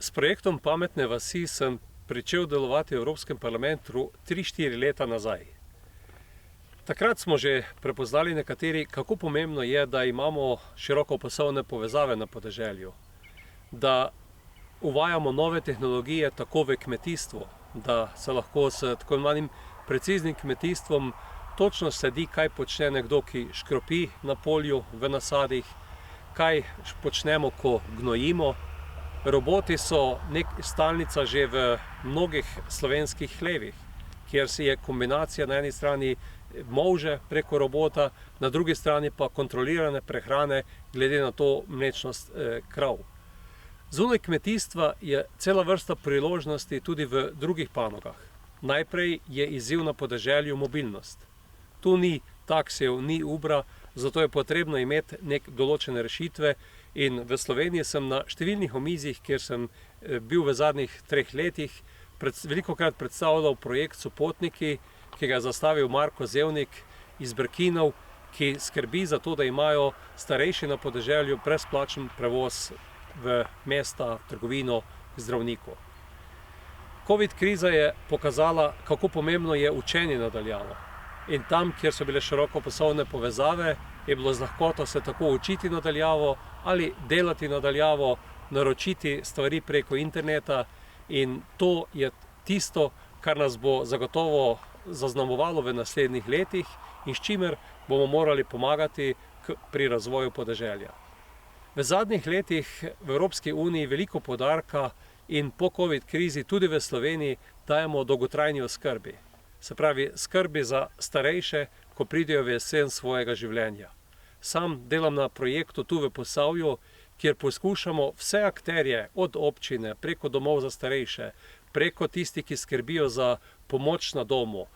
S projektom Pametne vasi sem pričel delovati v Evropskem parlamentu 3-4 leta nazaj. Takrat smo že prepoznali nekateri, kako pomembno je, da imamo širokopasovne povezave na podeželju, da uvajamo nove tehnologije tako v kmetijstvu, da se lahko s tako imenovanim preciznim kmetijstvom točno sledi, kaj počne nekdo, ki škropi na polju, v nasadih, kaj počnemo, ko gnojimo. Roboti so stalnica že v mnogih slovenskih hlevih, kjer je kombinacija na eni strani molže preko robota, na drugi strani pa kontrolirane prehrane glede na to mlečnost krav. Zunaj kmetijstva je cela vrsta priložnosti tudi v drugih panogah. Najprej je izziv na podeželju mobilnost. Tu ni taksijev, ni Ubra, zato je potrebno imeti določene rešitve in v Sloveniji sem na številnih omizjih, kjer sem bil v zadnjih 3 letih, velikokrat predstavljal projekt Sopotniki, ki ga je zastavil Marko Zevnik iz Brkinov, ki skrbi za to, da imajo starejši na podeželju brezplačen prevoz v mesta, trgovino, zdravniku. Covid kriza je pokazala, kako pomembno je učenje na daljavo. In tam, kjer so bile širokopasovne povezave, je bilo z lahkoto se tako učiti na daljavo ali delati na daljavo, naročiti stvari preko interneta, in to je tisto, kar nas bo zagotovo zaznamovalo v naslednjih letih in s čimer bomo morali pomagati pri razvoju podeželja. V zadnjih letih v Evropski uniji veliko poudarka in po covid krizi tudi v Sloveniji dajemo dolgotrajni oskrbi. Se pravi, skrbi za starejše, ko pridejo v jesen svojega življenja. Sam delam na projektu tu v Posavju, kjer poskušamo vse akterje, od občine, preko domov za starejše, preko tistih, ki skrbijo za pomoč na domu,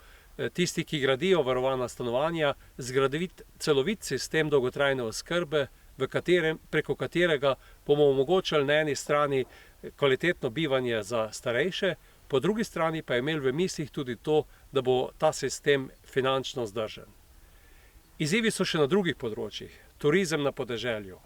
tisti, ki gradijo varovana stanovanja, zgraditi celovit sistem dolgotrajne oskrbe, preko katerega bomo omogočali na eni strani kvalitetno bivanje za starejše, po drugi strani pa imeli v mislih tudi to, da bo ta sistem finančno vzdržen. Izzivi so še na drugih področjih. Turizem na podeželju.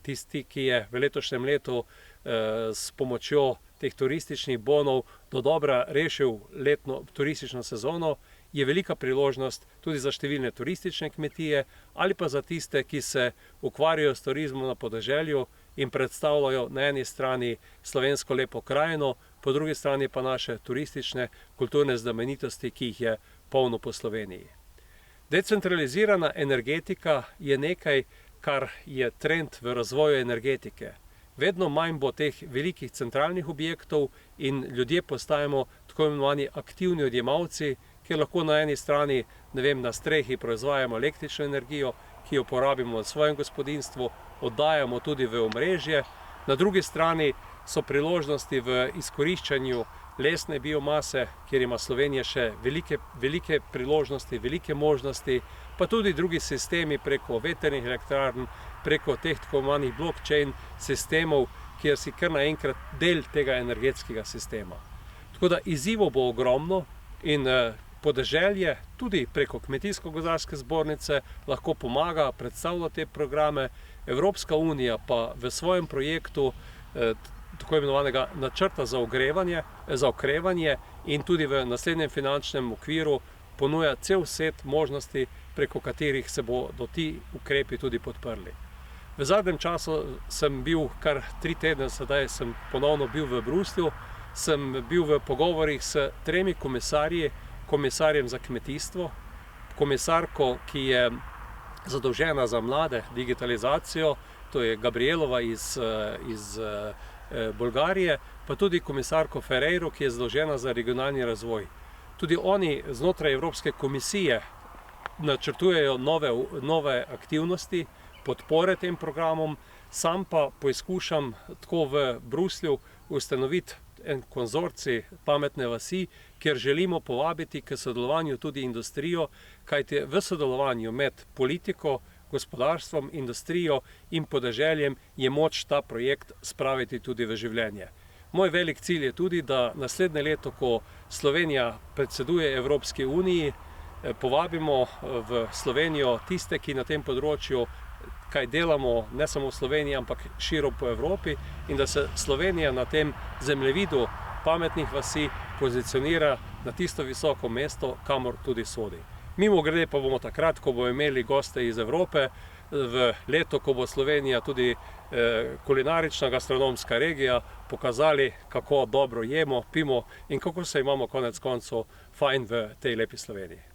Tisti, ki je v letošnjem letu s pomočjo teh turističnih bonov dodobra rešil letno turistično sezono, je velika priložnost tudi za številne turistične kmetije ali pa za tiste, ki se ukvarjajo s turizmom na podeželju in predstavljajo na eni strani slovensko lepo krajino, po drugi strani pa naše turistične, kulturne znamenitosti, ki jih je polno po Sloveniji. Decentralizirana energetika je nekaj, kar je trend v razvoju energetike. Vedno manj bo teh velikih centralnih objektov in ljudje postajamo tako imenovani aktivni odjemalci, kjer lahko na eni strani, na strehi proizvajamo električno energijo, ki jo porabimo v svojem gospodinjstvu, oddajamo tudi v omrežje. Na drugi strani so priložnosti v izkoriščanju lesne biomase, kjer ima Slovenija še velike priložnosti, velike možnosti, pa tudi drugi sistemi preko vetrnih elektrarn, preko teh tako imenovanih blockchain sistemov, kjer si kar naenkrat del tega energetskega sistema. Tako da izzivov bo ogromno in podeželje tudi preko Kmetijsko-gozdarske zbornice lahko pomaga, predstavlja te programe. Evropska unija pa v svojem projektu tako imenovanega načrta za okrevanje in tudi v naslednjem finančnem okviru ponuja cel set možnosti, preko katerih se bodo ti ukrepi tudi podprli. V zadnjem času sem bil kar 3 tedne, sedaj sem ponovno bil v Bruslju, sem bil v pogovorih s 3 komisarjem za kmetijstvo, komisarko, ki je zadolžena za mlade, digitalizacijo, to je Gabrielova iz Bolgarije, pa tudi komisarko Ferreiro, ki je zadolžena za regionalni razvoj. Tudi oni znotraj Evropske komisije načrtujejo nove aktivnosti, podpore tem programom, sam pa poizkušam tako v Bruslju ustanoviti en konzorcij Pametne vasi, kjer želimo povabiti k sodelovanju tudi industrijo, kajti v sodelovanju med politiko, gospodarstvom, industrijo in podeželjem je moč ta projekt spraviti tudi v življenje. Moj velik cilj je tudi, da naslednje leto, ko Slovenija predseduje Evropski uniji, povabimo v Slovenijo tiste, ki na tem področju kaj delamo, ne samo v Sloveniji, ampak širom po Evropi, in da se Slovenija na tem zemljevidu pametnih vasi pozicionira na tisto visoko mesto, kamor tudi sodi. Mimogrede pa bomo takrat, ko bomo imeli goste iz Evrope, v leto, ko bo Slovenija tudi kulinarična gastronomska regija, pokazali, kako dobro jemo, pimo in kako se imamo konec koncev fajn v tej lepi Sloveniji.